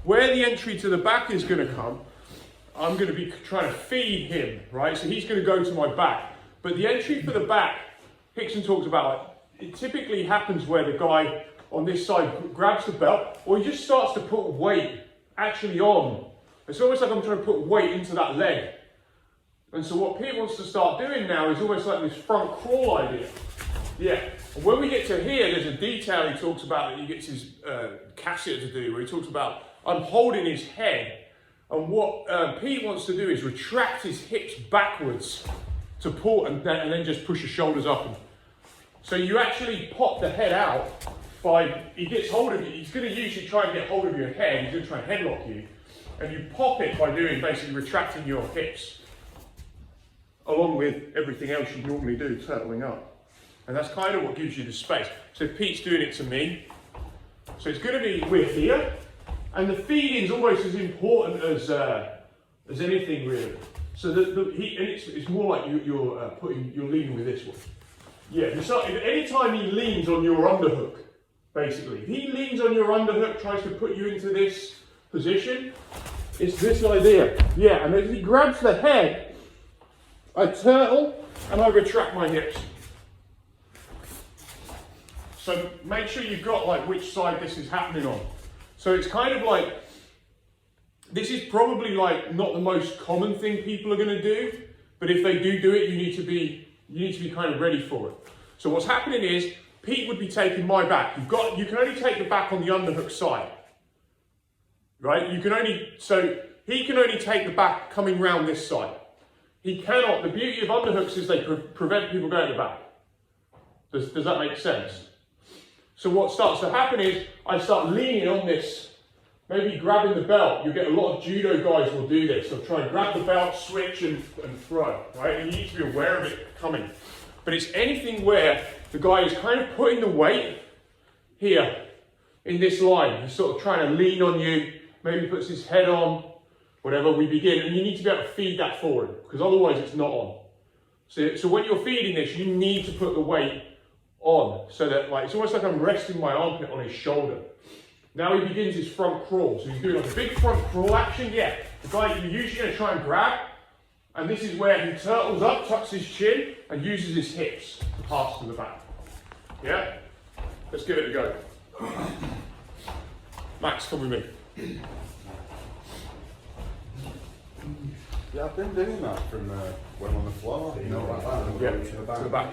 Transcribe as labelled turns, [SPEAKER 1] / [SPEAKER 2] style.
[SPEAKER 1] where the entry to the back is going to come, I'm going to be trying to feed him, right? So he's going to go to my back. But the entry for the back, Rickson talks about, it typically happens where the guy on this side grabs the belt, or he just starts to put weight actually on. It's almost like I'm trying to put weight into that leg. And so what Pete wants to start doing now is almost like this front crawl idea. Yeah, and when we get to here, there's a detail he talks about that he gets his cassette to do, where he talks about, I'm holding his head, and what Pete wants to do is retract his hips backwards to pull, and then just push your shoulders up. So you actually pop the head out by, he gets hold of you, he's going to usually try and get hold of your head, he's going to try and headlock you, and you pop it by doing basically retracting your hips, along with everything else you normally do, turtling up. And that's kind of what gives you the space. So Pete's doing it to me. So it's going to be, we're here, and the feeding is almost as important as anything really. So it's more like you're leaning with this one. Yeah, so anytime he leans on your underhook, basically, if he leans on your underhook, tries to put you into this position, it's this idea. Yeah, and as he grabs the head, I turtle and I retract my hips. So make sure you've got like which side this is happening on. So it's kind of like, this is probably like not the most common thing people are going to do, but if they do it, you need to be kind of ready for it. So what's happening is Pete would be taking my back. You can only take the back on the underhook side, right? So he can only take the back coming round this side. He cannot. The beauty of underhooks is they prevent people going to the back. Does that make sense? So what starts to happen is I start leaning on this, maybe grabbing the belt. You'll get a lot of judo guys will do this. They'll try and grab the belt, switch and throw, right? And you need to be aware of it coming. But it's anything where the guy is kind of putting the weight here in this line. He's sort of trying to lean on you, maybe puts his head on, whatever, we begin. And you need to be able to feed that forward because otherwise it's not on. So when you're feeding this, you need to put the weight on so that it's almost like I'm resting my armpit on his shoulder. Now he begins his front crawl. So he's doing like a big front crawl action. Yeah, the guy you're usually going to try and grab. And this is where he turtles up, tucks his chin, and uses his hips to pass to the back. Yeah? Let's give it a go. Max, come with me.
[SPEAKER 2] Yeah, I've been doing that from when on the floor, like that.
[SPEAKER 1] Yeah, to the back.